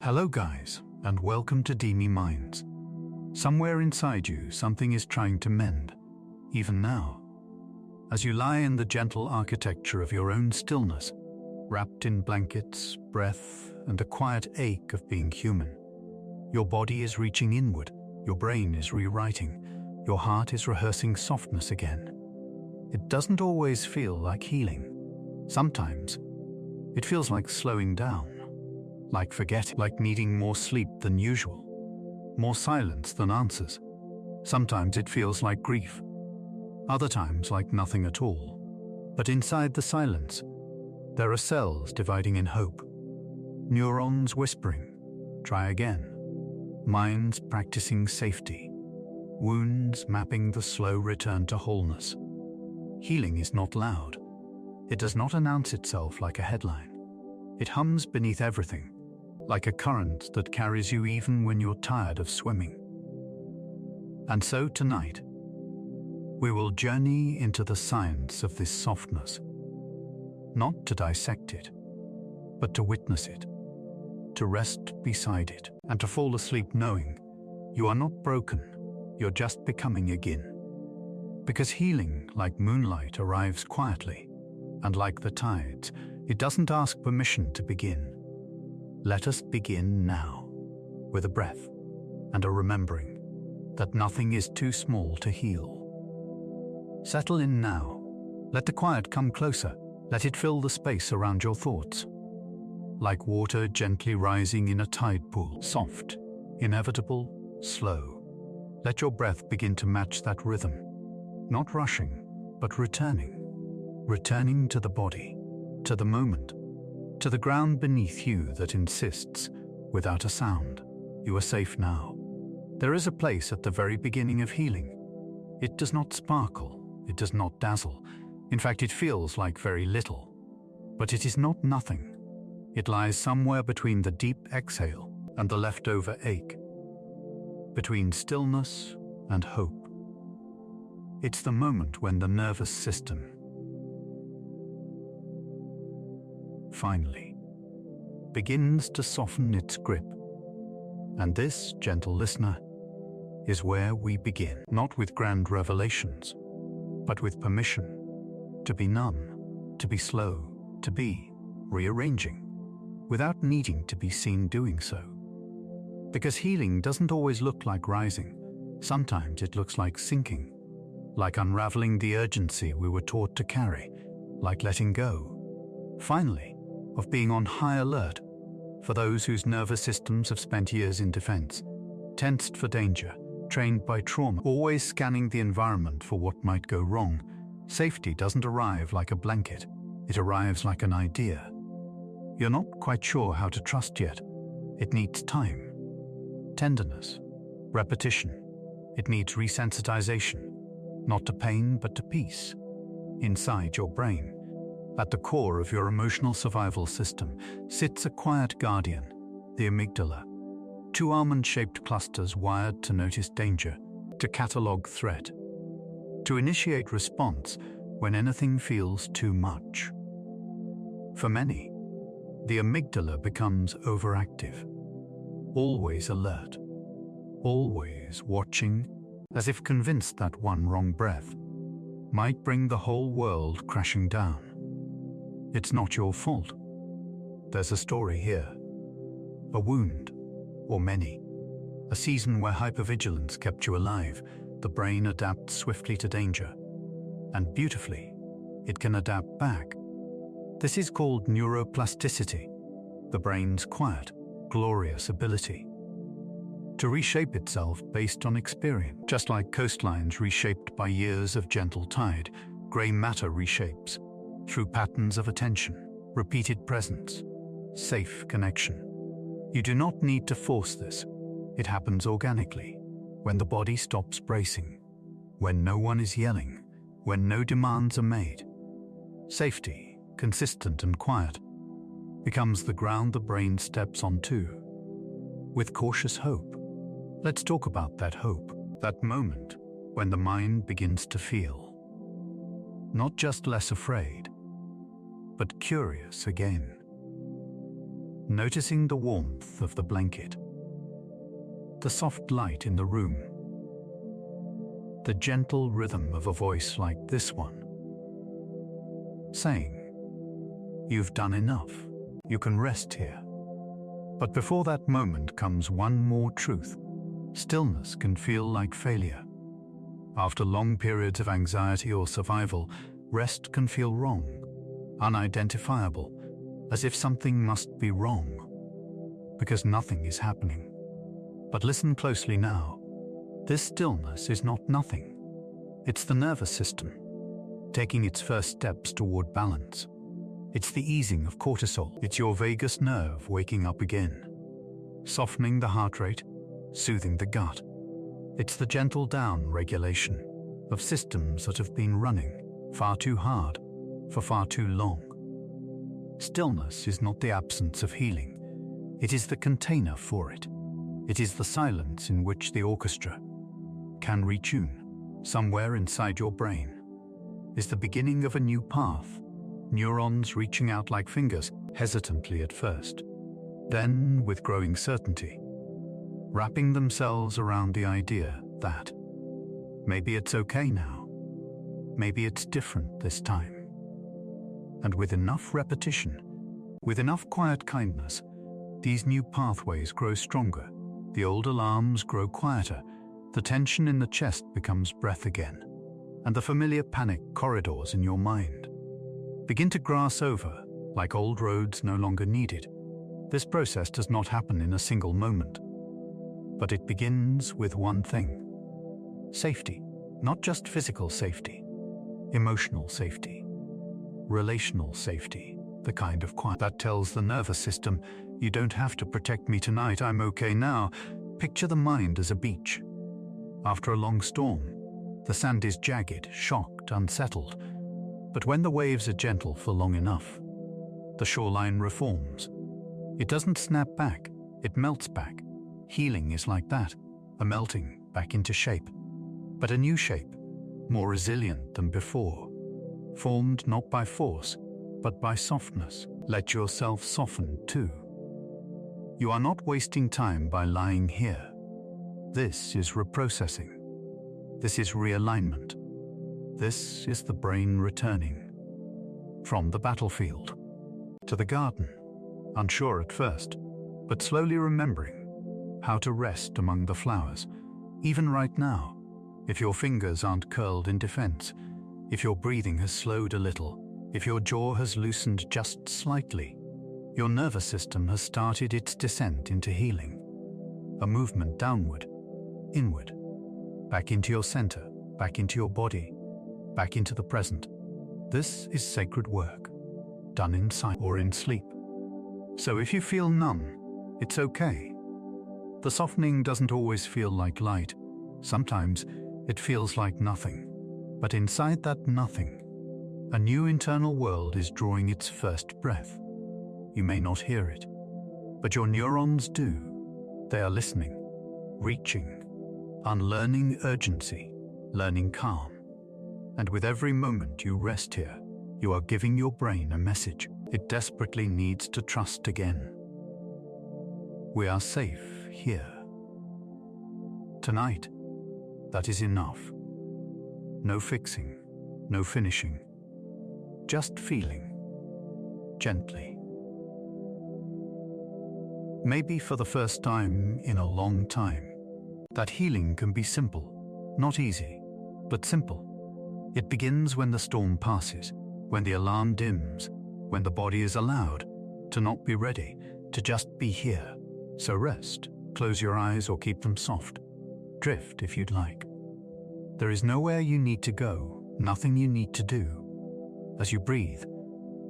Hello guys, and welcome to Dreamy Minds. Somewhere inside you, something is trying to mend, even now. As you lie in the gentle architecture of your own stillness, wrapped in blankets, breath, and the quiet ache of being human. Your body is reaching inward, your brain is rewriting, your heart is rehearsing softness again. It doesn't always feel like healing. Sometimes, it feels like slowing down. Like forgetting, like needing more sleep than usual, more silence than answers. Sometimes it feels like grief, other times like nothing at all. But inside the silence, there are cells dividing in hope, neurons whispering, try again, minds practicing safety, wounds mapping the slow return to wholeness. Healing is not loud. It does not announce itself like a headline. It hums beneath everything, like a current that carries you even when you're tired of swimming. And so tonight, we will journey into the science of this softness, not to dissect it, but to witness it, to rest beside it, and to fall asleep knowing you are not broken, you're just becoming again. Because healing, like moonlight, arrives quietly, and like the tides, it doesn't ask permission to begin. Let us begin now, with a breath and a remembering that nothing is too small to heal. Settle in now. Let the quiet come closer. Let it fill the space around your thoughts. Like water gently rising in a tide pool, soft, inevitable, slow. Let your breath begin to match that rhythm, not rushing, but returning to the body, to the moment, to the ground beneath you that insists, without a sound, you are safe now. There is a place at the very beginning of healing. It does not sparkle, it does not dazzle. In fact, it feels like very little. But it is not nothing. It lies somewhere between the deep exhale and the leftover ache, between stillness and hope. It's the moment when the nervous system finally begins to soften its grip. And this, gentle listener, is where we begin, not with grand revelations, but with permission to be numb, to be slow, to be rearranging, without needing to be seen doing so. Because healing doesn't always look like rising. Sometimes it looks like sinking, like unraveling the urgency we were taught to carry, like letting go, finally, of being on high alert for those whose nervous systems have spent years in defense, tensed for danger, trained by trauma, always scanning the environment for what might go wrong. Safety doesn't arrive like a blanket, it arrives like an idea. You're not quite sure how to trust yet. It needs time, tenderness, repetition. It needs resensitization, not to pain but to peace. Inside your brain, at the core of your emotional survival system, sits a quiet guardian, the amygdala. Two almond-shaped clusters wired to notice danger, to catalog threat, to initiate response when anything feels too much. For many, the amygdala becomes overactive, always alert, always watching, as if convinced that one wrong breath might bring the whole world crashing down. It's not your fault. There's a story here, a wound, or many, a season where hypervigilance kept you alive. The brain adapts swiftly to danger, and beautifully, it can adapt back. This is called neuroplasticity, the brain's quiet, glorious ability to reshape itself based on experience. Just like coastlines reshaped by years of gentle tide, gray matter reshapes through patterns of attention, repeated presence, safe connection. You do not need to force this. It happens organically, when the body stops bracing, when no one is yelling, when no demands are made. Safety, consistent and quiet, becomes the ground the brain steps onto, with cautious hope. Let's talk about that hope, that moment when the mind begins to feel, not just less afraid, but curious again. noticing the warmth of the blanket, the soft light in the room, the gentle rhythm of a voice like this one, saying, "You've done enough, you can rest here." But before that moment comes one more truth. Stillness can feel like failure. After long periods of anxiety or survival, rest can feel wrong, unidentifiable, as if something must be wrong, because nothing is happening. But listen closely now. This stillness is not nothing. It's the nervous system, taking its first steps toward balance. It's the easing of cortisol. It's your vagus nerve waking up again, softening the heart rate, soothing the gut. It's the gentle down regulation of systems that have been running far too hard for far too long. Stillness is not the absence of healing. It is the container for it. It is the silence in which the orchestra can retune. Somewhere inside your brain is the beginning of a new path, neurons reaching out like fingers, hesitantly at first, then with growing certainty, wrapping themselves around the idea that maybe it's okay now, maybe it's different this time. And with enough repetition, with enough quiet kindness, these new pathways grow stronger, the old alarms grow quieter, the tension in the chest becomes breath again, and the familiar panic corridors in your mind begin to grass over like old roads no longer needed. This process does not happen in a single moment, but it begins with one thing: safety. Not just physical safety, emotional safety, relational safety, the kind of quiet that tells the nervous system, "You don't have to protect me tonight, I'm okay now." Picture the mind as a beach. After a long storm, the sand is jagged, shocked, unsettled. But when the waves are gentle for long enough, the shoreline reforms. It doesn't snap back, it melts back. Healing is like that, a melting back into shape. But a new shape, more resilient than before, formed not by force, but by softness. Let yourself soften too. You are not wasting time by lying here. This is reprocessing. This is realignment. This is the brain returning from the battlefield to the garden, unsure at first, but slowly remembering how to rest among the flowers, even right now. If your fingers aren't curled in defense, if your breathing has slowed a little, if your jaw has loosened just slightly, your nervous system has started its descent into healing. A movement downward, inward, back into your center, back into your body, back into the present. This is sacred work, done in sight or in sleep. So if you feel numb, it's okay. The softening doesn't always feel like light. Sometimes it feels like nothing. But inside that nothing, a new internal world is drawing its first breath. You may not hear it, but your neurons do. They are listening, reaching, unlearning urgency, learning calm. And with every moment you rest here, you are giving your brain a message. It desperately needs to trust again. We are safe here. Tonight, that is enough. No fixing, no finishing. Just feeling, gently. Maybe for the first time in a long time, that healing can be simple, not easy, but simple. It begins when the storm passes, when the alarm dims, when the body is allowed to not be ready, to just be here. So rest, close your eyes or keep them soft. Drift if you'd like. There is nowhere you need to go, nothing you need to do. As you breathe,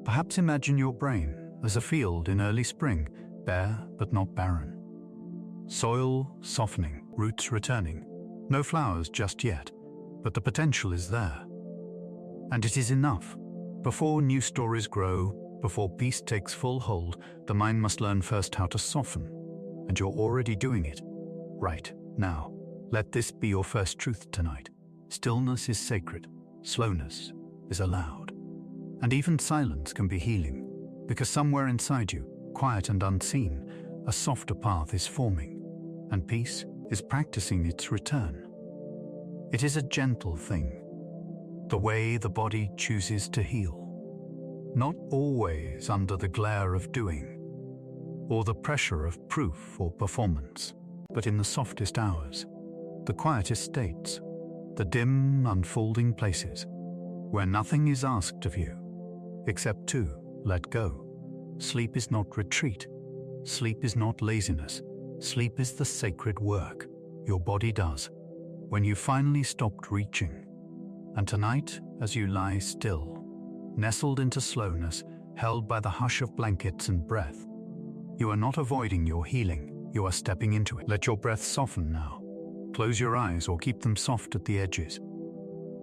perhaps imagine your brain as a field in early spring, bare but not barren. Soil softening, roots returning. No flowers just yet, but the potential is there. And it is enough. Before new stories grow, before peace takes full hold, the mind must learn first how to soften. And you're already doing it. Right now, let this be your first truth tonight. Stillness is sacred. Slowness is allowed. And even silence can be healing, because somewhere inside you, quiet and unseen, a softer path is forming, and peace is practicing its return. It is a gentle thing, the way the body chooses to heal. Not always under the glare of doing, or the pressure of proof or performance, but in the softest hours, the quietest states, the dim, unfolding places, where nothing is asked of you, except to let go. Sleep is not retreat. Sleep is not laziness. Sleep is the sacred work your body does when you finally stopped reaching. And tonight, as you lie still, nestled into slowness, held by the hush of blankets and breath, you are not avoiding your healing, you are stepping into it. Let your breath soften now. Close your eyes or keep them soft at the edges.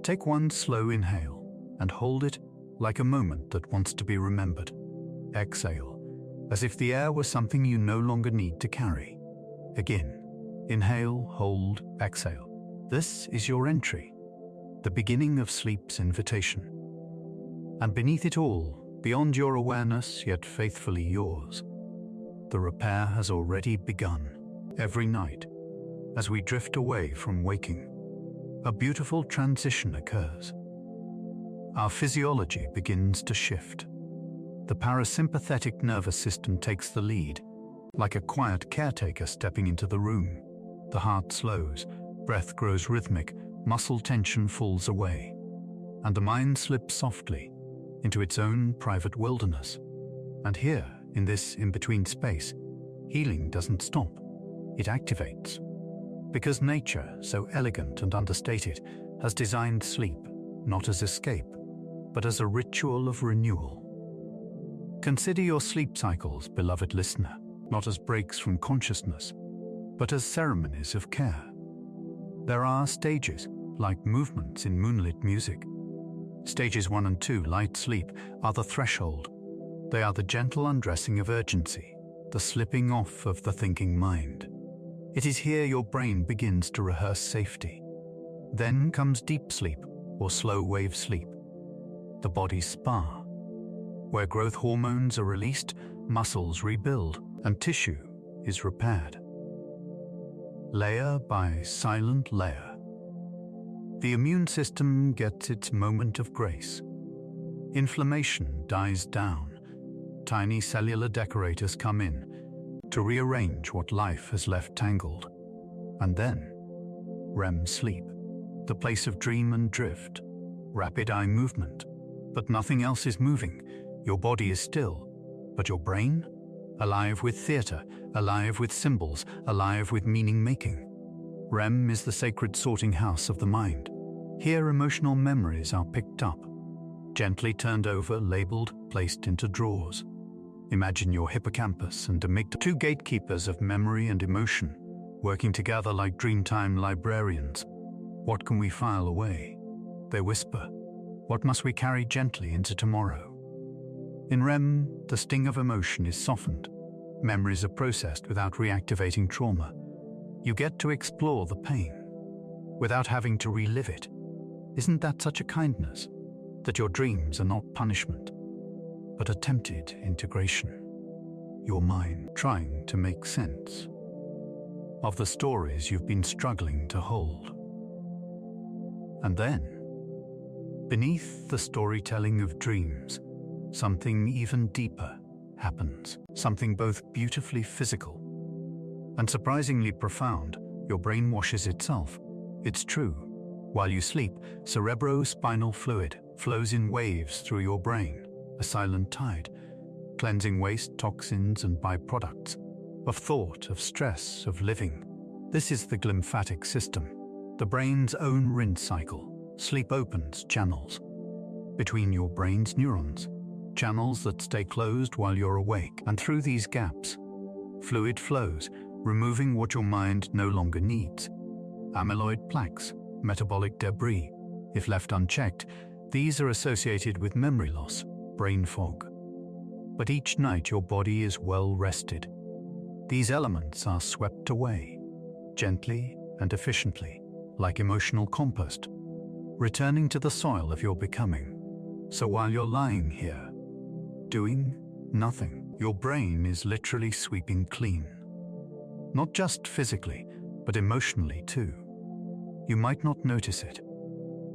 Take one slow inhale and hold it like a moment that wants to be remembered. Exhale, as if the air were something you no longer need to carry. Again, inhale, hold, exhale. This is your entry, the beginning of sleep's invitation. And beneath it all, beyond your awareness, yet faithfully yours, the repair has already begun. Every night, as we drift away from waking, a beautiful transition occurs. Our physiology begins to shift. The parasympathetic nervous system takes the lead, like a quiet caretaker stepping into the room. The heart slows, breath grows rhythmic, muscle tension falls away, and the mind slips softly into its own private wilderness. And here, in this in-between space, healing doesn't stop, it activates. Because nature, so elegant and understated, has designed sleep not as escape, but as a ritual of renewal. Consider your sleep cycles, beloved listener, not as breaks from consciousness, but as ceremonies of care. There are stages, like movements in moonlit music. Stages 1 and 2, light sleep, are the threshold. They are the gentle undressing of urgency, the slipping off of the thinking mind. It is here your brain begins to rehearse safety. Then comes deep sleep, or slow wave sleep, the body's spa, where growth hormones are released, muscles rebuild, and tissue is repaired. Layer by silent layer, the immune system gets its moment of grace. Inflammation dies down. Tiny cellular decorators come in to rearrange what life has left tangled. And then, REM sleep, the place of dream and drift, rapid eye movement, but nothing else is moving. Your body is still, but your brain? Alive with theater, alive with symbols, alive with meaning-making. REM is the sacred sorting house of the mind. Here emotional memories are picked up, gently turned over, labeled, placed into drawers. Imagine your hippocampus and amygdala, two gatekeepers of memory and emotion, working together like dreamtime librarians. What can we file away? They whisper. What must we carry gently into tomorrow? In REM, the sting of emotion is softened. Memories are processed without reactivating trauma. You get to explore the pain without having to relive it. Isn't that such a kindness? That your dreams are not punishment, but attempted integration. Your mind trying to make sense of the stories you've been struggling to hold. And then, beneath the storytelling of dreams, something even deeper happens. Something both beautifully physical and surprisingly profound. Your brain washes itself. It's true. While you sleep, cerebrospinal fluid flows in waves through your brain, a silent tide, cleansing waste, toxins, and byproducts of thought, of stress, of living. This is the glymphatic system, the brain's own rinse cycle. Sleep opens channels between your brain's neurons, channels that stay closed while you're awake, and through these gaps, fluid flows, removing what your mind no longer needs. Amyloid plaques, metabolic debris. If left unchecked, these are associated with memory loss, brain fog. But each night your body is well rested. These elements are swept away, gently and efficiently, like emotional compost, returning to the soil of your becoming. So while you're lying here, doing nothing, Your brain is literally sweeping clean. Not just physically, but emotionally too. You might not notice it.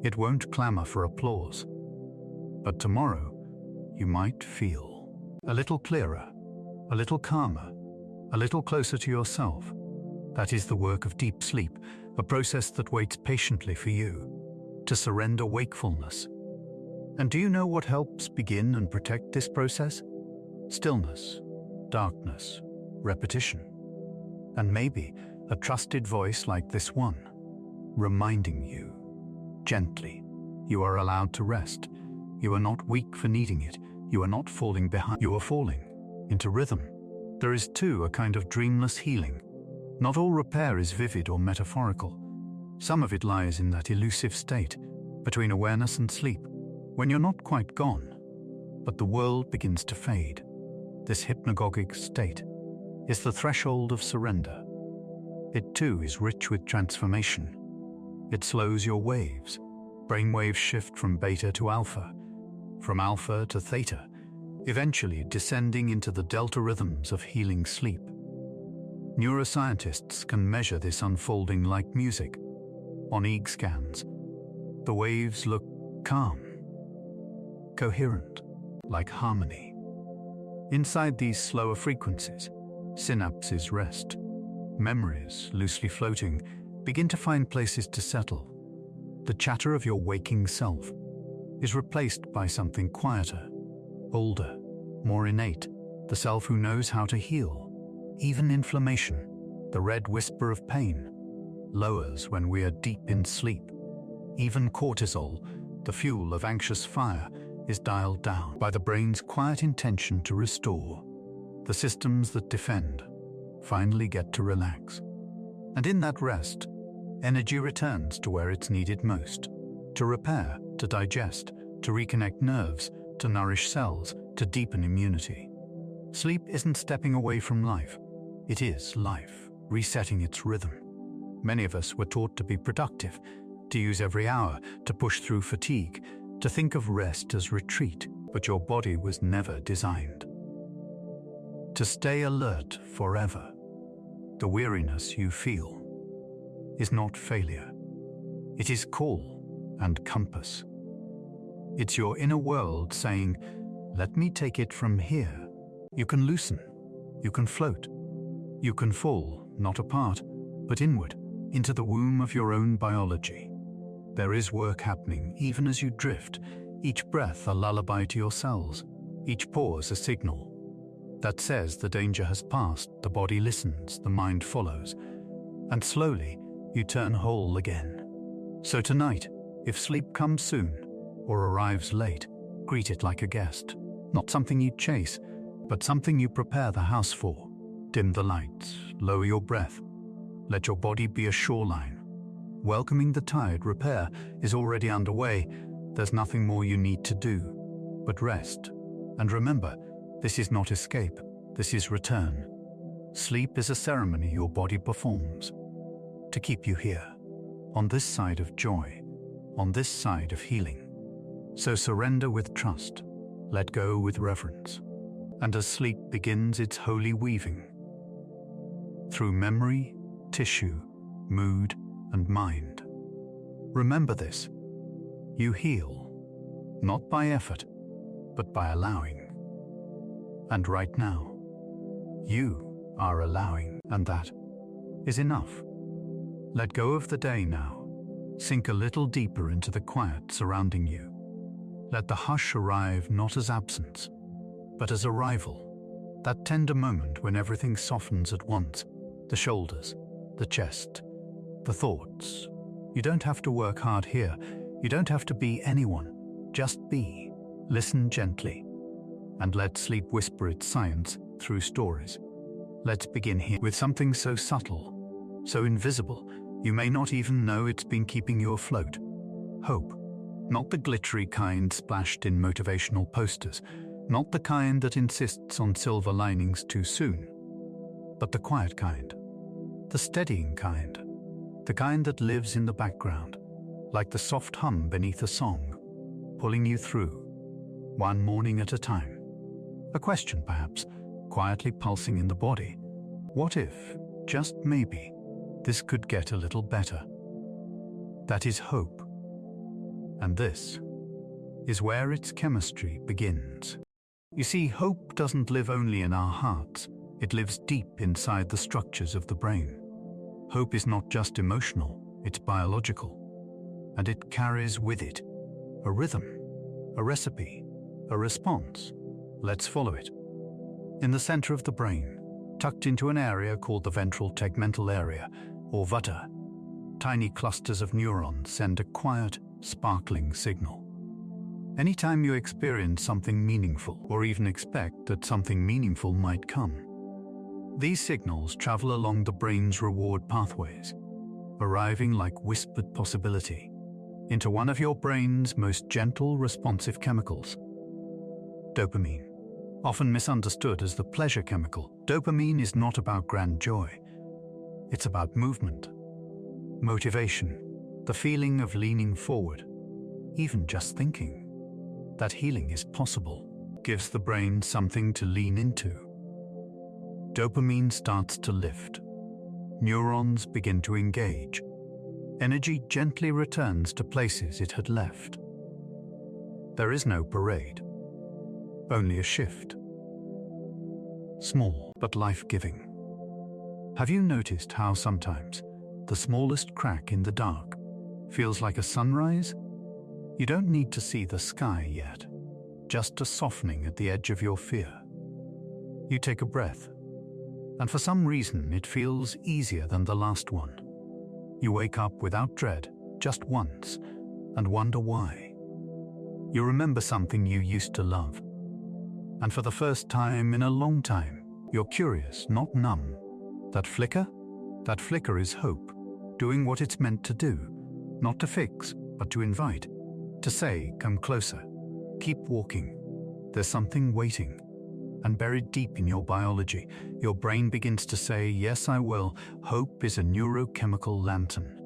It won't clamor for applause. But tomorrow, you might feel a little clearer, a little calmer, a little closer to yourself. That is the work of deep sleep, a process that waits patiently for you to surrender wakefulness. And do you know what helps begin and protect this process? Stillness, darkness, repetition, and maybe a trusted voice like this one, reminding you gently, you are allowed to rest. You are not weak for needing it. You are not falling behind. You are falling into rhythm. There is too a kind of dreamless healing. Not all repair is vivid or metaphorical. Some of it lies in that elusive state between awareness and sleep, when you're not quite gone, but the world begins to fade. This hypnagogic state is the threshold of surrender. It too is rich with transformation. It slows your waves. Brain waves shift from beta to alpha, from alpha to theta, eventually descending into the delta rhythms of healing sleep. Neuroscientists can measure this unfolding like music. On EEG scans, the waves look calm, coherent, like harmony. Inside these slower frequencies, synapses rest. Memories, loosely floating, begin to find places to settle. The chatter of your waking self is replaced by something quieter, older, more innate, the self who knows how to heal. Even inflammation, the red whisper of pain, lowers when we are deep in sleep. Even cortisol, the fuel of anxious fire, is dialed down by the brain's quiet intention to restore. The systems that defend finally get to relax. And in that rest, energy returns to where it's needed most, to repair, to digest, to reconnect nerves, to nourish cells, to deepen immunity. Sleep isn't stepping away from life. It is life, resetting its rhythm. Many of us were taught to be productive, to use every hour, to push through fatigue, to think of rest as retreat, but your body was never designed to stay alert forever. The weariness you feel is not failure. It is call and compass. It's your inner world saying, let me take it from here. You can loosen, you can float, you can fall, not apart, but inward, into the womb of your own biology. There is work happening even as you drift, each breath a lullaby to your cells, each pause a signal that says the danger has passed. The body listens, the mind follows, and slowly you turn whole again. So tonight, if sleep comes soon or arrives late, greet it like a guest, not something you chase, but something you prepare the house for. Dim the lights, lower your breath, let your body be a shoreline. Welcoming the tide, repair is already underway. There's nothing more you need to do but rest. And remember, this is not escape, this is return. Sleep is a ceremony your body performs to keep you here, on this side of joy, on this side of healing. So surrender with trust, let go with reverence, and as sleep begins its holy weaving, through memory, tissue, mood, and mind. Remember this, you heal, not by effort, but by allowing. And right now, you are allowing, and that is enough. Let go of the day now. Sink a little deeper into the quiet surrounding you. Let the hush arrive not as absence, but as arrival. That tender moment when everything softens at once. The shoulders, the chest, the thoughts. You don't have to work hard here. You don't have to be anyone. Just be. Listen gently. And let sleep whisper its science through stories. Let's begin here with something so subtle, so invisible, you may not even know it's been keeping you afloat. Hope. Not the glittery kind splashed in motivational posters, not the kind that insists on silver linings too soon, but the quiet kind, the steadying kind, the kind that lives in the background, like the soft hum beneath a song, pulling you through, one morning at a time. A question perhaps, quietly pulsing in the body. What if, just maybe, this could get a little better? That is hope. And this is where its chemistry begins. You see, hope doesn't live only in our hearts. It lives deep inside the structures of the brain. Hope is not just emotional, it's biological. And it carries with it a rhythm, a recipe, a response. Let's follow it. In the center of the brain, tucked into an area called the ventral tegmental area, or VUTA, tiny clusters of neurons send a quiet, sparkling signal. Anytime you experience something meaningful, or even expect that something meaningful might come, these signals travel along the brain's reward pathways, arriving like whispered possibility into one of your brain's most gentle, responsive chemicals, dopamine. Often misunderstood as the pleasure chemical, dopamine is not about grand joy. It's about movement, motivation, the feeling of leaning forward, even just thinking that healing is possible gives the brain something to lean into. Dopamine starts to lift. Neurons begin to engage. Energy gently returns to places it had left. There is no parade, only a shift. Small but life-giving. Have you noticed how sometimes the smallest crack in the dark feels like a sunrise? You don't need to see the sky yet, just a softening at the edge of your fear. You take a breath, and for some reason it feels easier than the last one. You wake up without dread, just once, and wonder why. You remember something you used to love, and for the first time in a long time, you're curious, not numb. That flicker is hope, doing what it's meant to do, not to fix, but to invite. To say, come closer, keep walking. There's something waiting. And buried deep in your biology, your brain begins to say, yes, I will. Hope is a neurochemical lantern.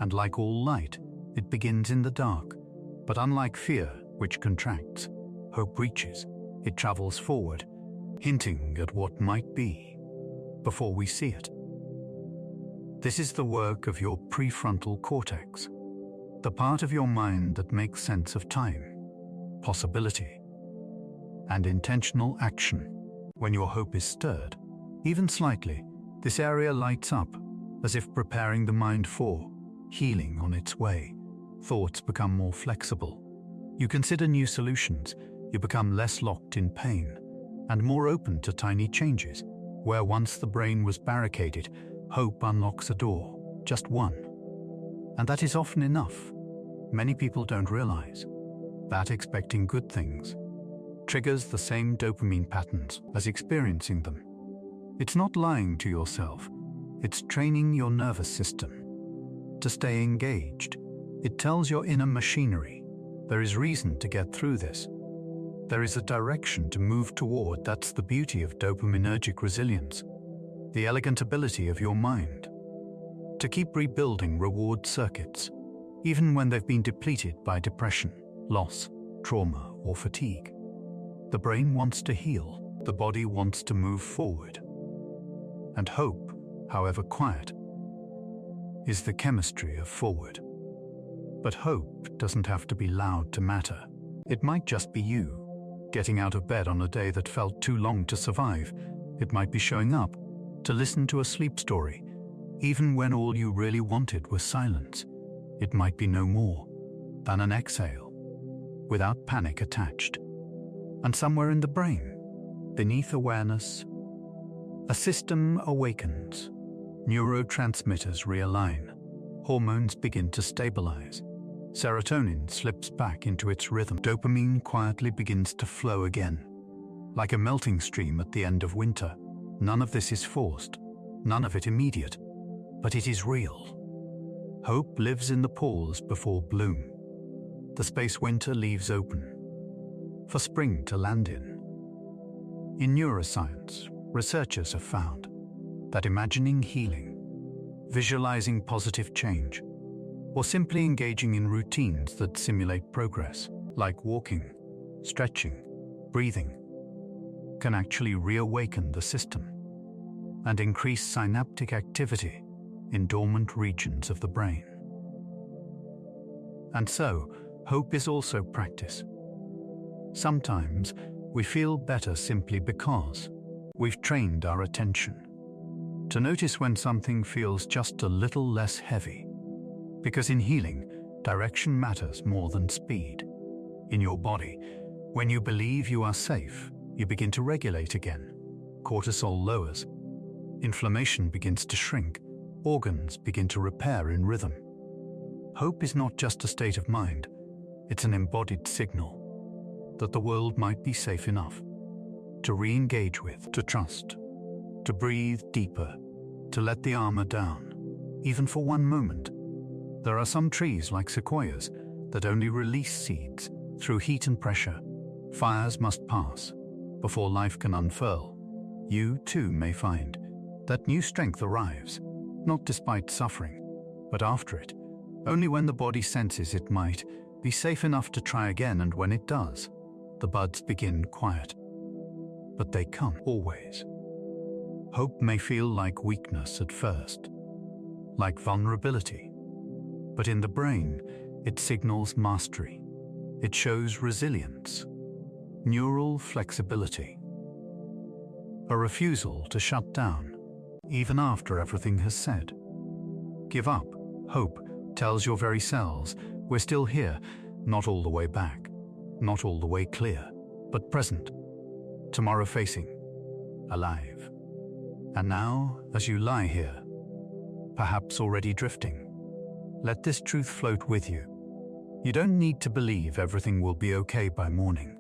And like all light, it begins in the dark. But unlike fear, which contracts, hope reaches. It travels forward, hinting at what might be, before we see it. This is the work of your prefrontal cortex, the part of your mind that makes sense of time, possibility, and intentional action. When your hope is stirred, even slightly, this area lights up, as if preparing the mind for healing on its way. Thoughts become more flexible. You consider new solutions. You become less locked in pain and more open to tiny changes. Where once the brain was barricaded, hope unlocks a door, just one. And that is often enough. Many people don't realize that expecting good things triggers the same dopamine patterns as experiencing them. It's not lying to yourself. It's training your nervous system to stay engaged. It tells your inner machinery, there is reason to get through this. There is a direction to move toward. That's the beauty of dopaminergic resilience, the elegant ability of your mind to keep rebuilding reward circuits, even when they've been depleted by depression, loss, trauma, or fatigue. The brain wants to heal, the body wants to move forward. And hope, however quiet, is the chemistry of forward. But hope doesn't have to be loud to matter. It might just be you, getting out of bed on a day that felt too long to survive. It might be showing up to listen to a sleep story, even when all you really wanted was silence. It might be no more than an exhale, without panic attached. And somewhere in the brain, beneath awareness, a system awakens. Neurotransmitters realign. Hormones begin to stabilize. Serotonin slips back into its rhythm. Dopamine quietly begins to flow again. Like a melting stream at the end of winter, none of this is forced, none of it immediate, but it is real. Hope lives in the pause before bloom, the space winter leaves open for spring to land in. In neuroscience, researchers have found that imagining healing, visualizing positive change, or simply engaging in routines that simulate progress, like walking, stretching, breathing, can actually reawaken the system and increase synaptic activity in dormant regions of the brain. And so, hope is also practice. Sometimes we feel better simply because we've trained our attention to notice when something feels just a little less heavy. Because in healing, direction matters more than speed. In your body, when you believe you are safe, you begin to regulate again. Cortisol lowers. Inflammation begins to shrink. Organs begin to repair in rhythm. Hope is not just a state of mind, it's an embodied signal that the world might be safe enough to re-engage with, to trust, to breathe deeper, to let the armor down, even for one moment. There are some trees, like sequoias, that only release seeds through heat and pressure. Fires must pass before life can unfurl. You, too, may find that new strength arrives, not despite suffering, but after it, only when the body senses it might be safe enough to try again, and when it does, the buds begin quiet. But they come, always. Hope may feel like weakness at first, like vulnerability, but in the brain, it signals mastery. It shows resilience, neural flexibility, a refusal to shut down, even after everything has said. Give up. Hope tells your very cells, we're still here, not all the way back, not all the way clear, but present, tomorrow facing, alive. And now, as you lie here, perhaps already drifting, let this truth float with you. You don't need to believe everything will be okay by morning.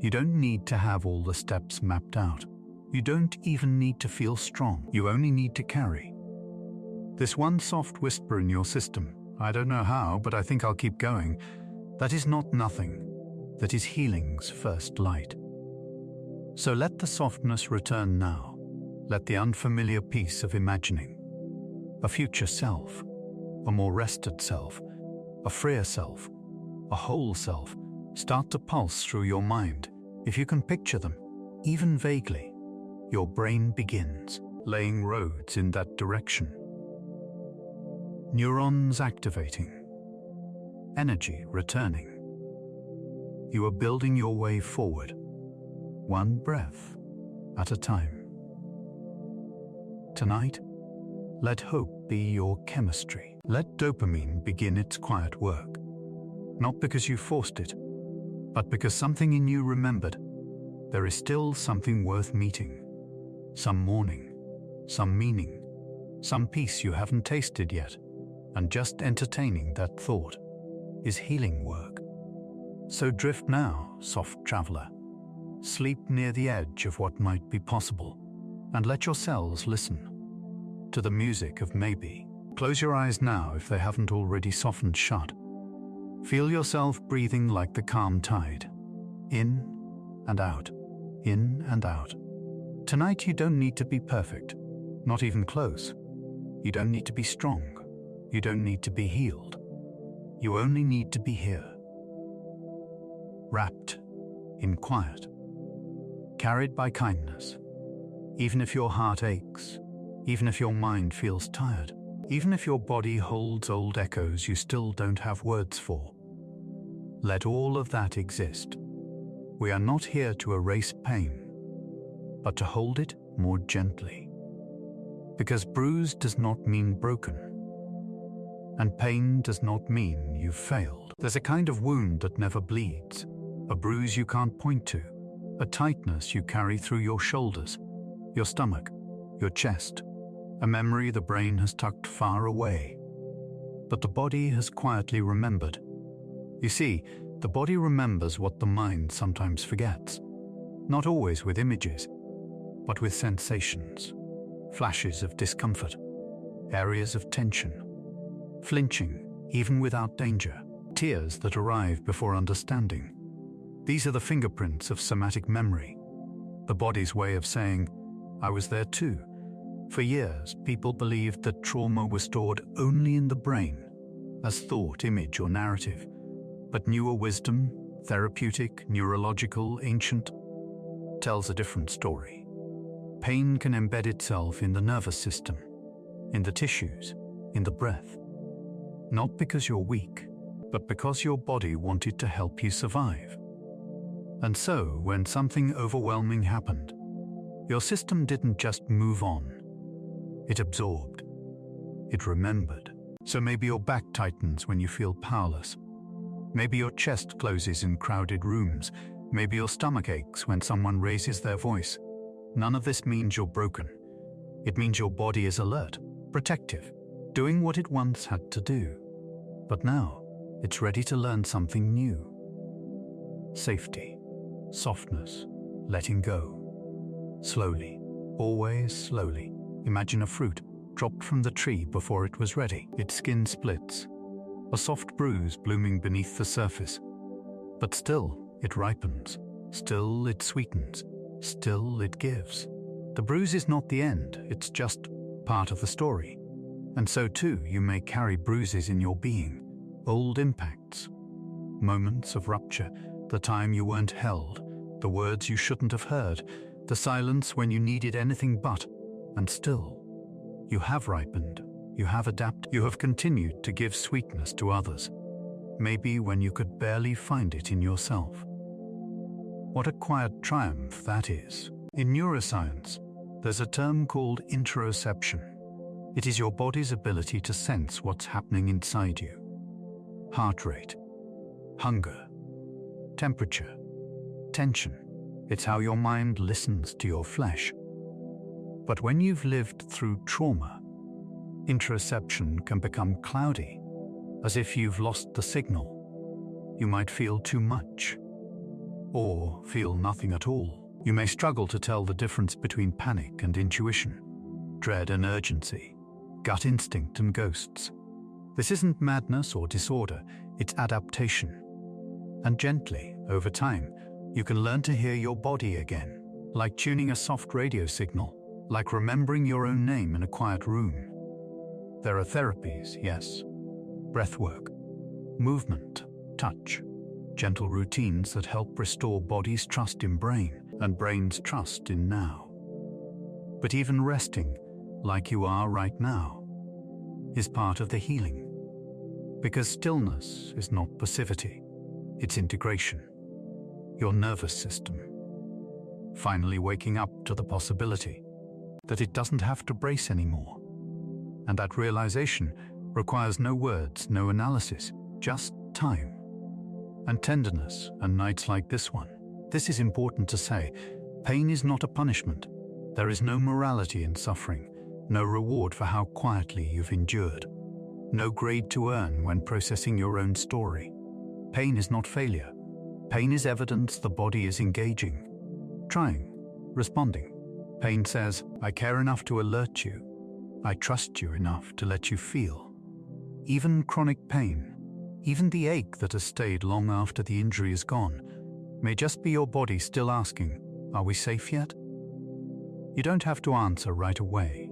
You don't need to have all the steps mapped out. You don't even need to feel strong. You only need to carry this one soft whisper in your system. I don't know how, but I think I'll keep going. That is not nothing. That is healing's first light. So let the softness return now. Let the unfamiliar peace of imagining a future self, a more rested self, a freer self, a whole self, start to pulse through your mind. If you can picture them, even vaguely, your brain begins laying roads in that direction. Neurons activating, energy returning. You are building your way forward, one breath at a time. Tonight, let hope be your chemistry. Let dopamine begin its quiet work. Not because you forced it, but because something in you remembered. There is still something worth meeting. Some morning, some meaning, some peace you haven't tasted yet. And just entertaining that thought is healing work. So drift now, soft traveler. Sleep near the edge of what might be possible, and let your cells listen to the music of maybe. Close your eyes now if they haven't already softened shut. Feel yourself breathing like the calm tide. In and out, in and out. Tonight you don't need to be perfect, not even close. You don't need to be strong. You don't need to be healed. You only need to be here. Wrapped in quiet. Carried by kindness. Even if your heart aches, even if your mind feels tired, even if your body holds old echoes you still don't have words for. Let all of that exist. We are not here to erase pain, but to hold it more gently. Because bruised does not mean broken. And pain does not mean you've failed. There's a kind of wound that never bleeds, a bruise you can't point to, a tightness you carry through your shoulders, your stomach, your chest, a memory the brain has tucked far away, but the body has quietly remembered. You see, the body remembers what the mind sometimes forgets, not always with images, but with sensations, flashes of discomfort, areas of tension, flinching even without danger, tears that arrive before understanding. These are the fingerprints of somatic memory, the body's way of saying, I was there too. For years, people believed that trauma was stored only in the brain, as thought, image, or narrative. But newer wisdom, therapeutic, neurological, ancient, tells a different story. Pain can embed itself in the nervous system, in the tissues, in the breath. Not because you're weak, but because your body wanted to help you survive. And so, when something overwhelming happened, your system didn't just move on. It absorbed. It remembered. So maybe your back tightens when you feel powerless. Maybe your chest closes in crowded rooms. Maybe your stomach aches when someone raises their voice. None of this means you're broken. It means your body is alert, protective, doing what it once had to do. But now, it's ready to learn something new. Safety, softness, letting go. Slowly, always slowly. Imagine a fruit dropped from the tree before it was ready. Its skin splits, a soft bruise blooming beneath the surface. But still, it ripens. Still, it sweetens. Still, it gives. The bruise is not the end, it's just part of the story. And so too, you may carry bruises in your being, old impacts, moments of rupture, the time you weren't held, the words you shouldn't have heard, the silence when you needed anything but, and still, you have ripened, you have adapted, you have continued to give sweetness to others, maybe when you could barely find it in yourself. What a quiet triumph that is. In neuroscience, there's a term called interoception. It is your body's ability to sense what's happening inside you. Heart rate, hunger, temperature, tension. It's how your mind listens to your flesh. But when you've lived through trauma, interoception can become cloudy, as if you've lost the signal. You might feel too much, or feel nothing at all. You may struggle to tell the difference between panic and intuition, dread and urgency, gut instinct and ghosts. This isn't madness or disorder, it's adaptation. And gently, over time, you can learn to hear your body again, like tuning a soft radio signal, like remembering your own name in a quiet room. There are therapies, yes, breathwork, movement, touch, gentle routines that help restore body's trust in brain and brain's trust in now. But even resting, like you are right now, is part of the healing. Because stillness is not passivity, it's integration. Your nervous system finally waking up to the possibility that it doesn't have to brace anymore. And that realization requires no words, no analysis, just time and tenderness, and nights like this one. This is important to say. Pain is not a punishment. There is no morality in suffering, no reward for how quietly you've endured, no grade to earn when processing your own story. Pain is not failure. Pain is evidence the body is engaging, trying, responding. Pain says, I care enough to alert you. I trust you enough to let you feel. Even chronic pain, even the ache that has stayed long after the injury is gone, may just be your body still asking, are we safe yet? You don't have to answer right away.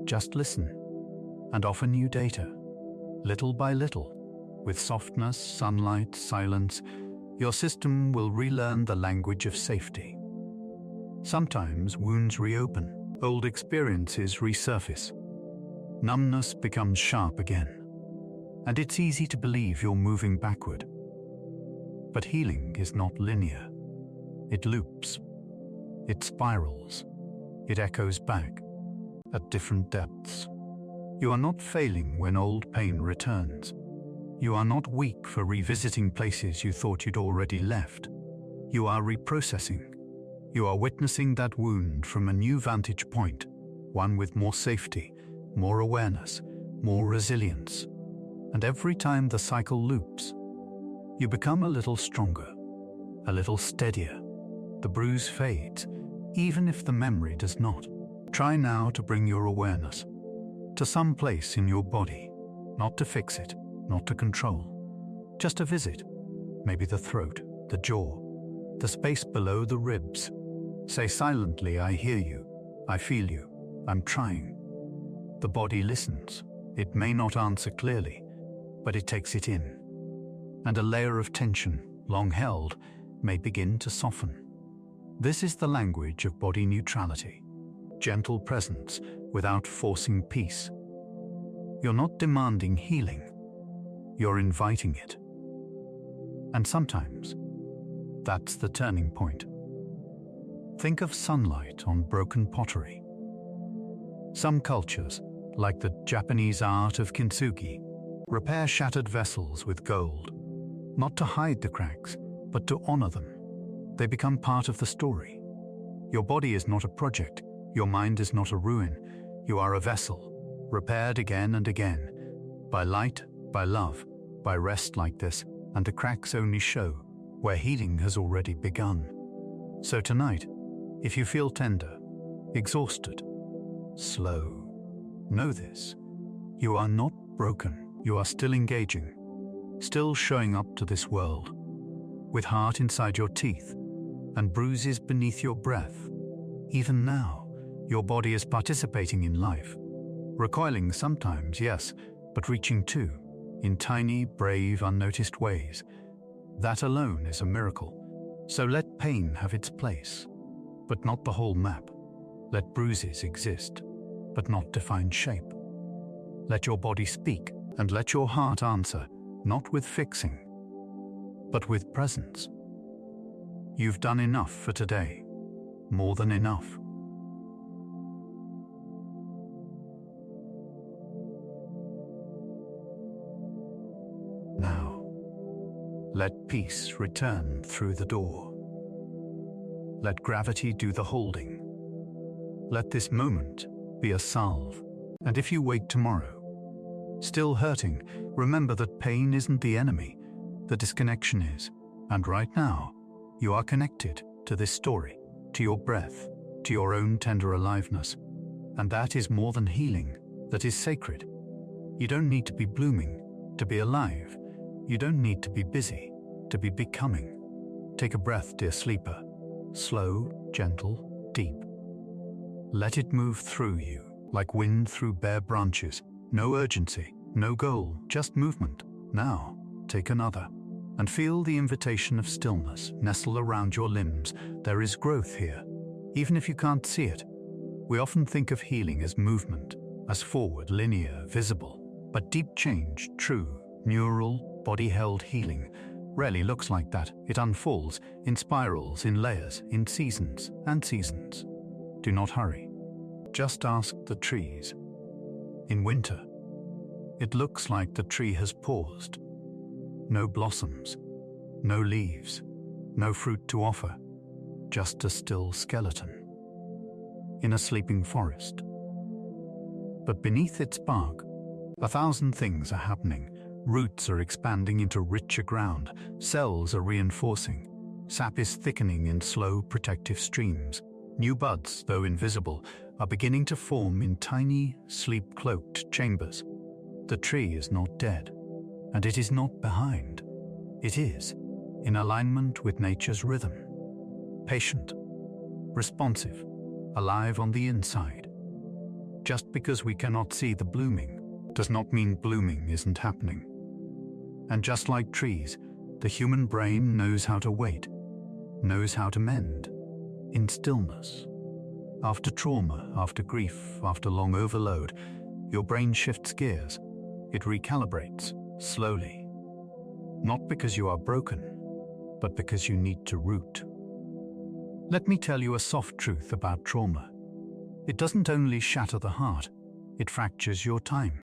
Just listen and offer new data. Little by little, with softness, sunlight, silence, your system will relearn the language of safety. Sometimes wounds reopen, old experiences resurface. Numbness becomes sharp again. And it's easy to believe you're moving backward. But healing is not linear. It loops. It spirals. It echoes back at different depths. You are not failing when old pain returns. You are not weak for revisiting places you thought you'd already left. You are reprocessing. You are witnessing that wound from a new vantage point, one with more safety, more awareness, more resilience. And every time the cycle loops, you become a little stronger, a little steadier. The bruise fades, even if the memory does not. Try now to bring your awareness to some place in your body, not to fix it, not to control, just to visit. Maybe the throat, the jaw, the space below the ribs. Say silently, I hear you, I feel you, I'm trying. The body listens. It may not answer clearly, but it takes it in. And a layer of tension, long held, may begin to soften. This is the language of body neutrality, gentle presence without forcing peace. You're not demanding healing, you're inviting it. And sometimes, that's the turning point. Think of sunlight on broken pottery. Some cultures, like the Japanese art of kintsugi, repair shattered vessels with gold, not to hide the cracks, but to honor them. They become part of the story. Your body is not a project, your mind is not a ruin, you are a vessel, repaired again and again, by light, by love, by rest like this, and the cracks only show where healing has already begun. So tonight, if you feel tender, exhausted, slow, know this. You are not broken. You are still engaging, still showing up to this world, with heart inside your teeth and bruises beneath your breath. Even now, your body is participating in life, recoiling sometimes, yes, but reaching too, in tiny, brave, unnoticed ways. That alone is a miracle. So let pain have its place, but not the whole map. Let bruises exist, but not define shape. Let your body speak, and let your heart answer, not with fixing, but with presence. You've done enough for today, more than enough. Now, let peace return through the door. Let gravity do the holding. Let this moment be a salve, and if you wake tomorrow, still hurting, remember that pain isn't the enemy, the disconnection is. And right now, you are connected to this story, to your breath, to your own tender aliveness. And that is more than healing, that is sacred. You don't need to be blooming to be alive. You don't need to be busy to be becoming. Take a breath, dear sleeper. Slow, gentle, deep. Let it move through you, like wind through bare branches. No urgency, no goal, just movement. Now, take another, and feel the invitation of stillness nestle around your limbs. There is growth here, even if you can't see it. We often think of healing as movement, as forward, linear, visible. But deep change, true, neural, body-held healing, rarely looks like that. It unfolds in spirals, in layers, in seasons and seasons. Do not hurry. Just ask the trees. In winter, it looks like the tree has paused. No blossoms, no leaves, no fruit to offer, just a still skeleton in a sleeping forest. But beneath its bark, 1,000 things are happening. Roots are expanding into richer ground, cells are reinforcing, sap is thickening in slow protective streams. New buds, though invisible, are beginning to form in tiny, sleep-cloaked chambers. The tree is not dead, and it is not behind. It is in alignment with nature's rhythm, patient, responsive, alive on the inside. Just because we cannot see the blooming does not mean blooming isn't happening. And just like trees, the human brain knows how to wait, knows how to mend, in stillness. After trauma, after grief, after long overload, your brain shifts gears. It recalibrates, slowly. Not because you are broken, but because you need to root. Let me tell you a soft truth about trauma. It doesn't only shatter the heart, it fractures your time.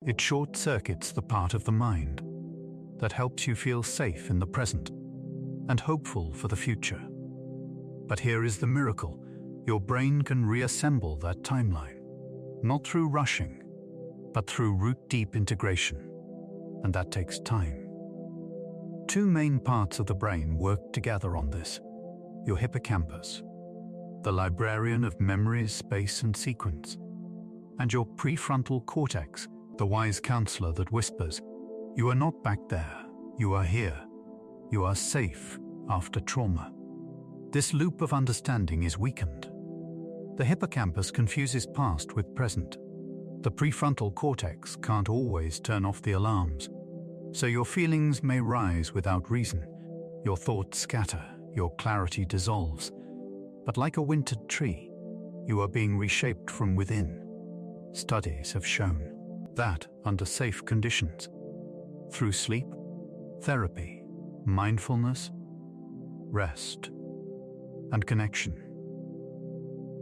It short-circuits the part of the mind that helps you feel safe in the present and hopeful for the future. But here is the miracle. Your brain can reassemble that timeline, not through rushing, but through root-deep integration, and that takes time. Two main parts of the brain work together on this. Your hippocampus, the librarian of memories, space, and sequence, and your prefrontal cortex, the wise counselor that whispers, "You are not back there, you are here. You are safe after trauma." This loop of understanding is weakened. The hippocampus confuses past with present. The prefrontal cortex can't always turn off the alarms. So your feelings may rise without reason. Your thoughts scatter, your clarity dissolves. But like a wintered tree, you are being reshaped from within. Studies have shown that under safe conditions, through sleep, therapy, mindfulness, rest, and connection.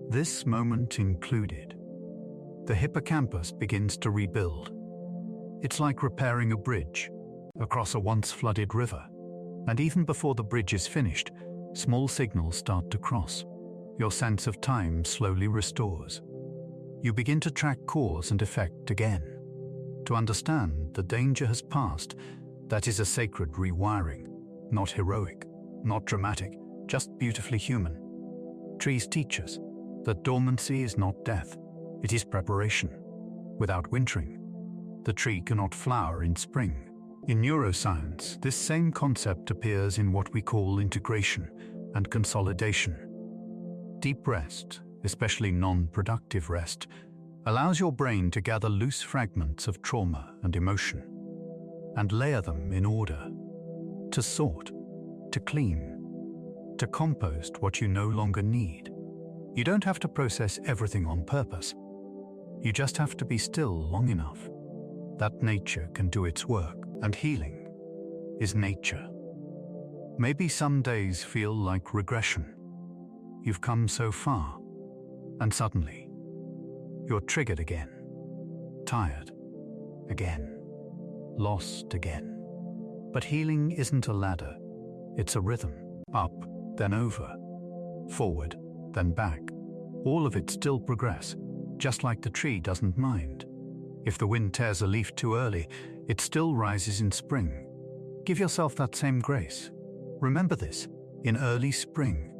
This moment included, the hippocampus begins to rebuild. It's like repairing a bridge across a once flooded river, and even before the bridge is finished, small signals start to cross. Your sense of time slowly restores. You begin to track cause and effect again. To understand the danger has passed, that is a sacred rewiring, not heroic, not dramatic, just beautifully human. Trees teach us that dormancy is not death, it is preparation. Without wintering, the tree cannot flower in spring. In neuroscience, this same concept appears in what we call integration and consolidation. Deep rest, especially non-productive rest, allows your brain to gather loose fragments of trauma and emotion and layer them in order, to sort, to clean, to compost what you no longer need. You don't have to process everything on purpose. You just have to be still long enough that nature can do its work, and healing is nature. Maybe some days feel like regression. You've come so far, and suddenly, you're triggered again, tired again, lost again. But healing isn't a ladder, it's a rhythm. Up, then over, forward, then back. All of it still progress, just like the tree doesn't mind. If the wind tears a leaf too early, it still rises in spring. Give yourself that same grace. Remember this, in early spring,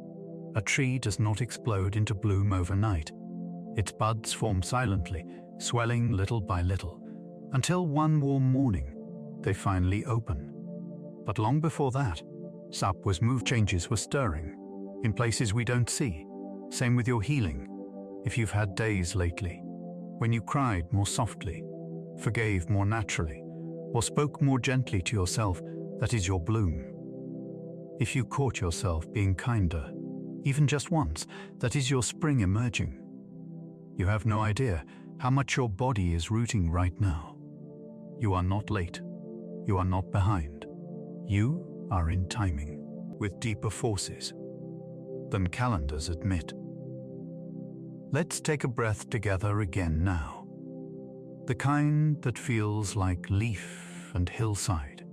a tree does not explode into bloom overnight. Its buds form silently, swelling little by little, until one warm morning, they finally open. But long before that, sap was moved, changes were stirring, in places we don't see. Same with your healing. If you've had days lately, when you cried more softly, forgave more naturally, or spoke more gently to yourself, that is your bloom. If you caught yourself being kinder, even just once, that is your spring emerging. You have no idea how much your body is rooting right now. You are not late. You are not behind. You are in timing with deeper forces than calendars admit. Let's take a breath together again now. The kind that feels like leaf and hillside,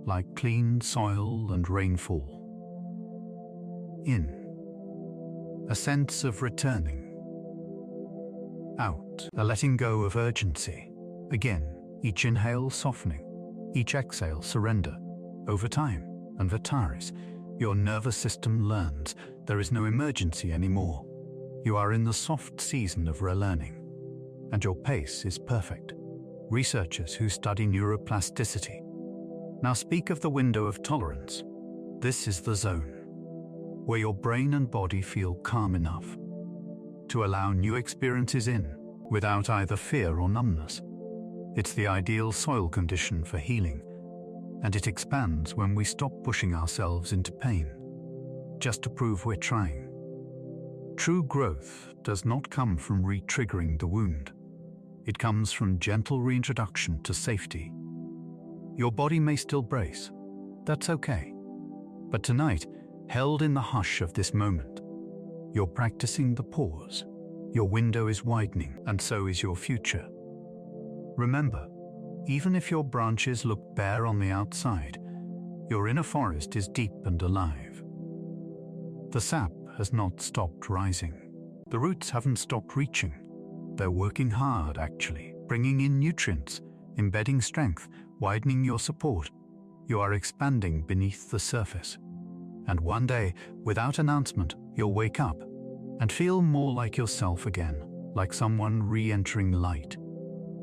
like clean soil and rainfall. In, a sense of returning. Out, a letting go of urgency. Again, each inhale softening, each exhale surrender. Over time and vitaris, your nervous system learns there is no emergency anymore. You are in the soft season of relearning, and your pace is perfect. Researchers who study neuroplasticity now speak of the window of tolerance. This is the zone where your brain and body feel calm enough to allow new experiences in without either fear or numbness. It's the ideal soil condition for healing, and it expands when we stop pushing ourselves into pain just to prove we're trying. True growth does not come from re-triggering the wound. It comes from gentle reintroduction to safety. Your body may still brace. That's okay. But tonight, held in the hush of this moment, you're practicing the pause. Your window is widening, and so is your future. Remember, even if your branches look bare on the outside, your inner forest is deep and alive. The sap has not stopped rising. The roots haven't stopped reaching. They're working hard, actually, bringing in nutrients, embedding strength, widening your support. You are expanding beneath the surface. And one day, without announcement, you'll wake up and feel more like yourself again, like someone re-entering light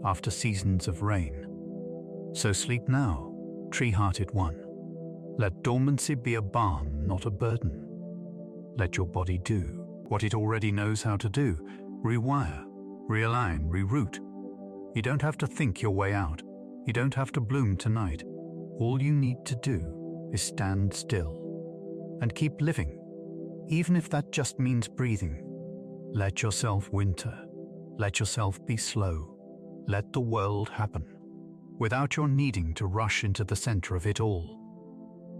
after seasons of rain. So sleep now, tree-hearted one. Let dormancy be a balm, not a burden. Let your body do what it already knows how to do. Rewire, realign, reroute. You don't have to think your way out. You don't have to bloom tonight. All you need to do is stand still and keep living Even if that just means breathing. Let yourself winter. Let yourself be slow. Let the world happen, without your needing to rush into the center of it all,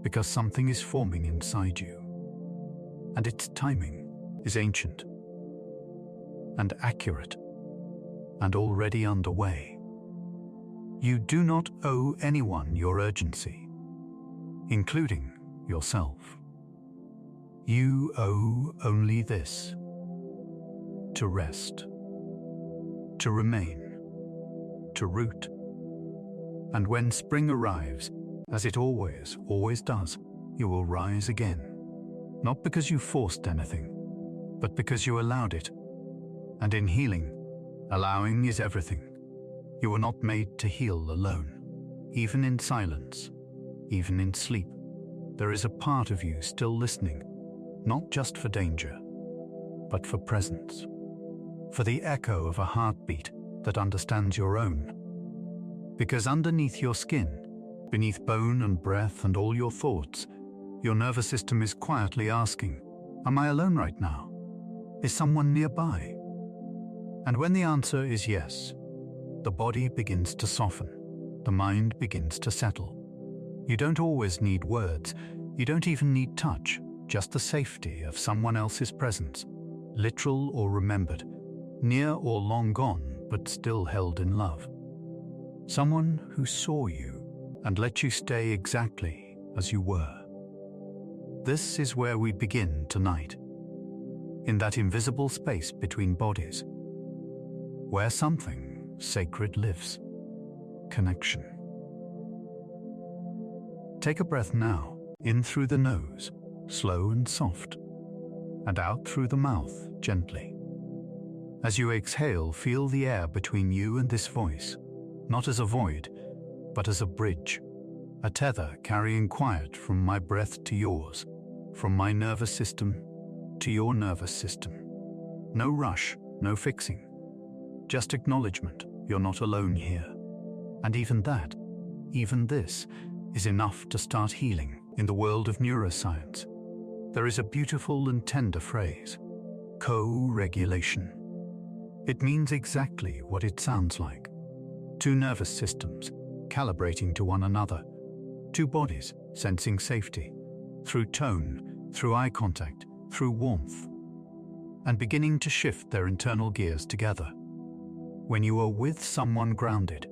because something is forming inside you, and its timing is ancient and accurate and already underway. You do not owe anyone your urgency, including yourself. You owe only this: to rest, to remain, to root. And when spring arrives, as it always does, you will rise again. Not because you forced anything, but because you allowed it. And in healing, allowing is everything. You were not made to heal alone. Even in silence, even in sleep, there is a part of you still listening, not just for danger, but for presence, for the echo of a heartbeat that understands your own. Because underneath your skin, beneath bone and breath and all your thoughts, your nervous system is quietly asking, am I alone right now? Is someone nearby? And when the answer is yes, the body begins to soften, the mind begins to settle. You don't always need words, you don't even need touch, just the safety of someone else's presence, literal or remembered, near or long gone, but still held in love. Someone who saw you and let you stay exactly as you were. This is where we begin tonight, in that invisible space between bodies, where something sacred lives: connection. Take a breath now, in through the nose, slow and soft, and out through the mouth, gently. As you exhale, feel the air between you and this voice, not as a void, but as a bridge, a tether carrying quiet from my breath to yours, from my nervous system to your nervous system. No rush, no fixing, just acknowledgement you're not alone here. And even that, even this, is enough to start healing. In the world of neuroscience, there is a beautiful and tender phrase: co-regulation. It means exactly what it sounds like. Two nervous systems calibrating to one another, two bodies sensing safety, through tone, through eye contact, through warmth, and beginning to shift their internal gears together. When you are with someone grounded,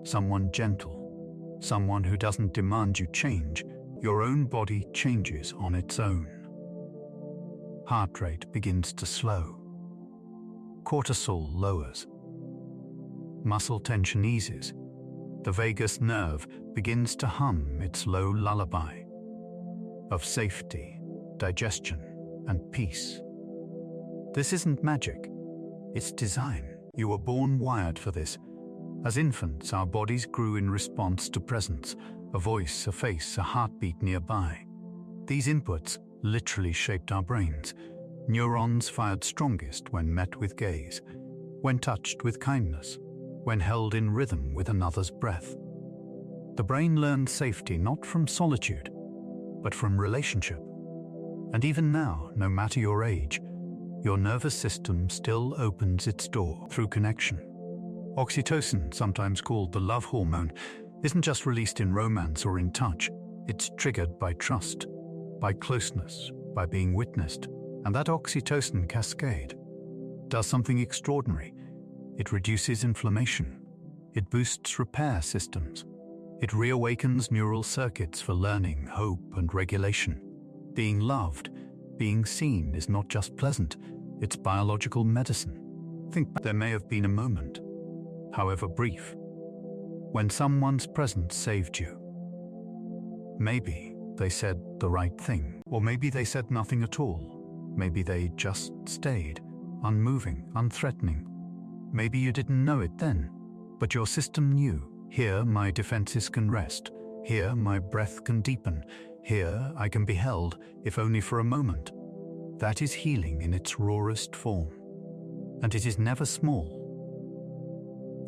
someone gentle, someone who doesn't demand you change, your own body changes on its own. Heart rate begins to slow. Cortisol lowers. Muscle tension eases. The vagus nerve begins to hum its low lullaby of safety, digestion, and peace. This isn't magic. It's design. You were born wired for this. As infants, our bodies grew in response to presence, a voice, a face, a heartbeat nearby. These inputs literally shaped our brains. Neurons fired strongest when met with gaze, when touched with kindness, when held in rhythm with another's breath. The brain learned safety not from solitude, but from relationship. And even now, no matter your age, your nervous system still opens its door through connection. Oxytocin, sometimes called the love hormone, isn't just released in romance or in touch. It's triggered by trust, by closeness, by being witnessed. And that oxytocin cascade does something extraordinary. It reduces inflammation. It boosts repair systems. It reawakens neural circuits for learning, hope, and regulation. Being loved, being seen is not just pleasant, it's biological medicine. Think back, there may have been a moment, however brief, when someone's presence saved you. Maybe they said the right thing, or maybe they said nothing at all. Maybe they just stayed, unmoving, unthreatening. Maybe you didn't know it then, but your system knew. Here my defenses can rest. Here my breath can deepen. Here I can be held, if only for a moment. That is healing in its rawest form. And it is never small.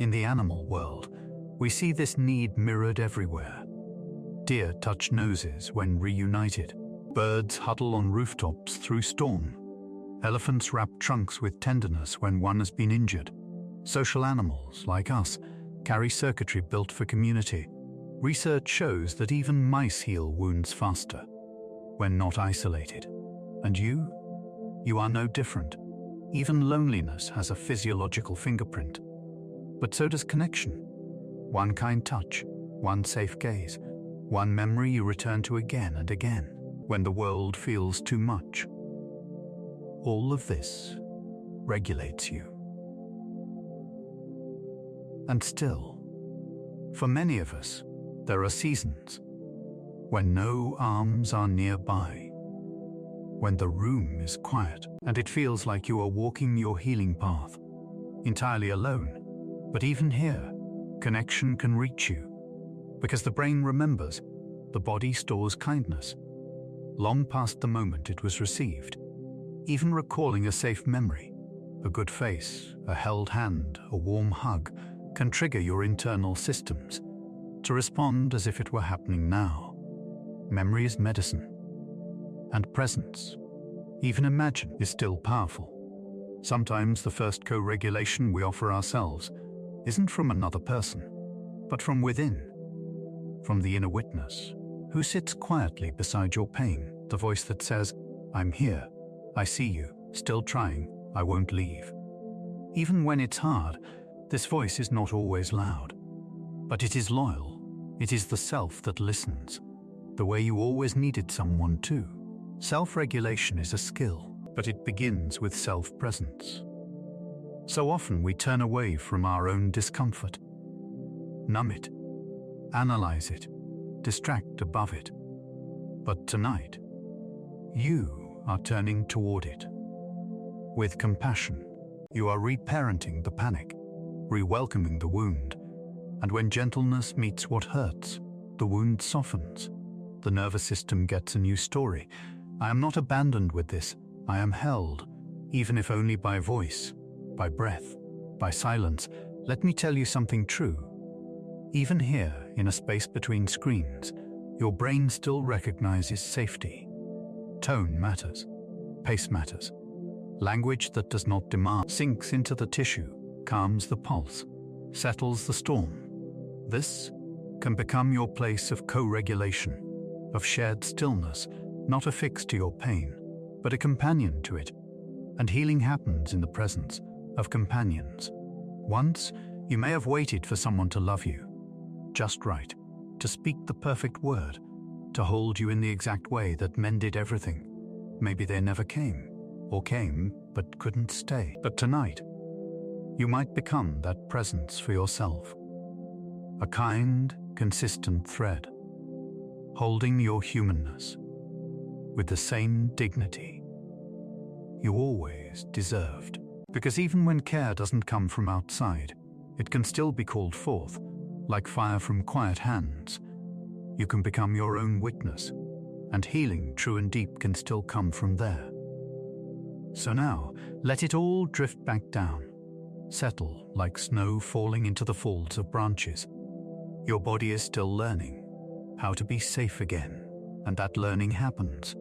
In the animal world, we see this need mirrored everywhere. Deer touch noses when reunited. Birds huddle on rooftops through storm. Elephants wrap trunks with tenderness when one has been injured. Social animals, like us, carry circuitry built for community. Research shows that even mice heal wounds faster when not isolated. And you are no different. Even loneliness has a physiological fingerprint. But so does connection. One kind touch, one safe gaze, one memory you return to again and again when the world feels too much. All of this regulates you. And still, for many of us, there are seasons when no arms are nearby, when the room is quiet and it feels like you are walking your healing path, entirely alone. But even here, connection can reach you, because the brain remembers, the body stores kindness, long past the moment it was received. Even recalling a safe memory, a good face, a held hand, a warm hug, can trigger your internal systems to respond as if it were happening now. Memory is medicine. And presence, even imagine, is still powerful. Sometimes the first co-regulation we offer ourselves isn't from another person, but from within, from the inner witness, who sits quietly beside your pain, the voice that says, "I'm here, I see you, still trying, I won't leave." Even when it's hard, this voice is not always loud, but it is loyal. It is the self that listens, the way you always needed someone to. Self-regulation is a skill, but it begins with self-presence. So often we turn away from our own discomfort, numb it, analyze it, distract above it. But tonight, you are turning toward it. With compassion, you are reparenting the panic, re-welcoming the wound. And when gentleness meets what hurts, the wound softens. The nervous system gets a new story. I am not abandoned with this. I am held, even if only by voice, by breath, by silence. Let me tell you something true. Even here, in a space between screens, your brain still recognizes safety. Tone matters. Pace matters. Language that does not demand sinks into the tissue, calms the pulse, settles the storm. This can become your place of co-regulation, of shared stillness, not a fix to your pain, but a companion to it. And healing happens in the presence of companions. Once, you may have waited for someone to love you, just right, to speak the perfect word, to hold you in the exact way that mended everything. Maybe they never came, or came but couldn't stay. But tonight, you might become that presence for yourself. A kind, consistent thread, holding your humanness with the same dignity you always deserved. Because even when care doesn't come from outside, it can still be called forth, like fire from quiet hands. You can become your own witness, and healing true and deep can still come from there. So now, let it all drift back down, settle like snow falling into the folds of branches. Your body is still learning how to be safe again, and that learning happens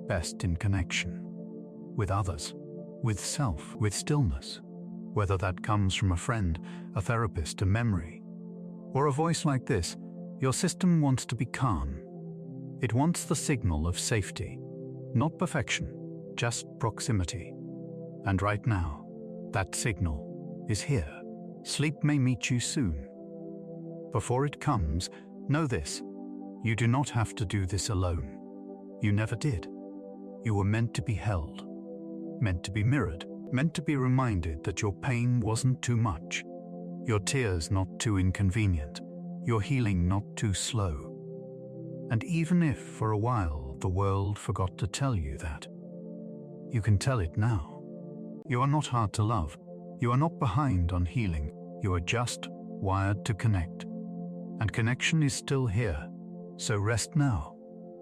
best in connection with others, with self, with stillness, whether that comes from a friend, a therapist, a memory, or a voice like this. Your system wants to be calm. It wants the signal of safety, not perfection, just proximity. And right now, that signal is here. Sleep may meet you soon. Before it comes, know this: you do not have to do this alone. You never did. You were meant to be held, meant to be mirrored, meant to be reminded that your pain wasn't too much, your tears not too inconvenient, your healing not too slow. And even if for a while the world forgot to tell you that, you can tell it now. You are not hard to love. You are not behind on healing. You are just wired to connect. And connection is still here. So rest now.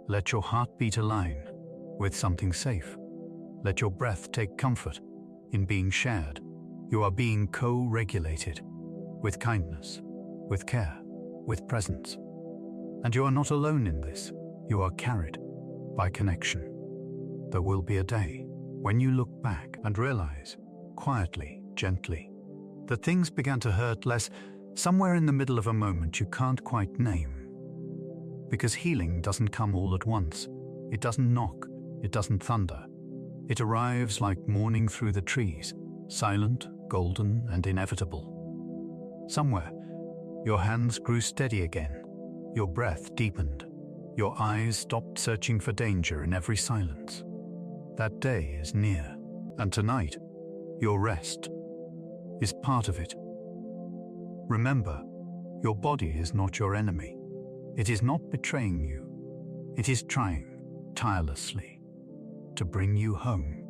Let your heartbeat align with something safe. Let your breath take comfort in being shared. You are being co-regulated with kindness, with care, with presence. And you are not alone in this. You are carried, by connection. There will be a day when you look back and realize, quietly, gently, that things began to hurt less somewhere in the middle of a moment you can't quite name. Because healing doesn't come all at once. It doesn't knock. It doesn't thunder. It arrives like morning through the trees, silent, golden, and inevitable. Somewhere, your hands grew steady again. Your breath deepened. Your eyes stopped searching for danger in every silence. That day is near, and tonight, your rest is part of it. Remember, your body is not your enemy. It is not betraying you. It is trying, tirelessly, to bring you home.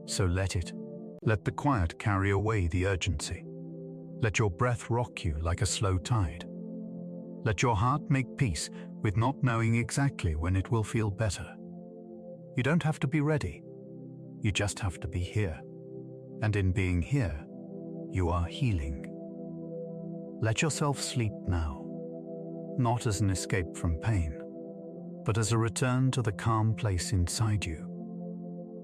So let it. Let the quiet carry away the urgency. Let your breath rock you like a slow tide. Let your heart make peace with not knowing exactly when it will feel better. You don't have to be ready. You just have to be here. And in being here, you are healing. Let yourself sleep now, not as an escape from pain, but as a return to the calm place inside you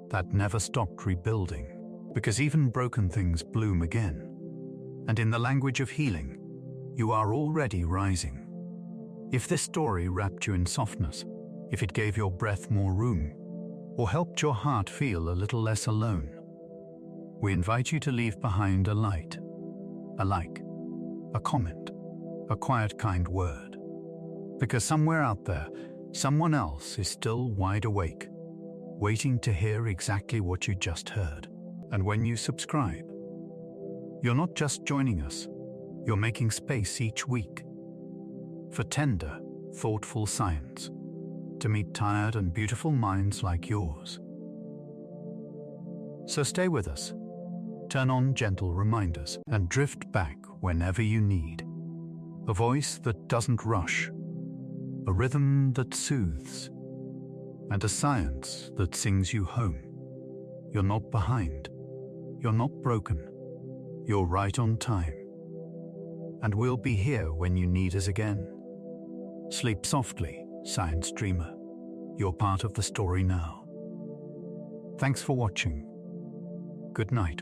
that never stopped rebuilding, because even broken things bloom again. And in the language of healing, you are already rising. If this story wrapped you in softness, if it gave your breath more room, or helped your heart feel a little less alone, we invite you to leave behind a light, a like, a comment, a quiet kind word. Because somewhere out there, someone else is still wide awake, waiting to hear exactly what you just heard. And when you subscribe, you're not just joining us, you're making space each week for tender, thoughtful science to meet tired and beautiful minds like yours. So stay with us, turn on gentle reminders, and drift back whenever you need. A voice that doesn't rush, a rhythm that soothes, and a science that sings you home. You're not behind, you're not broken, you're right on time. And we'll be here when you need us again. Sleep softly, science dreamer. You're part of the story now. Thanks for watching. Good night.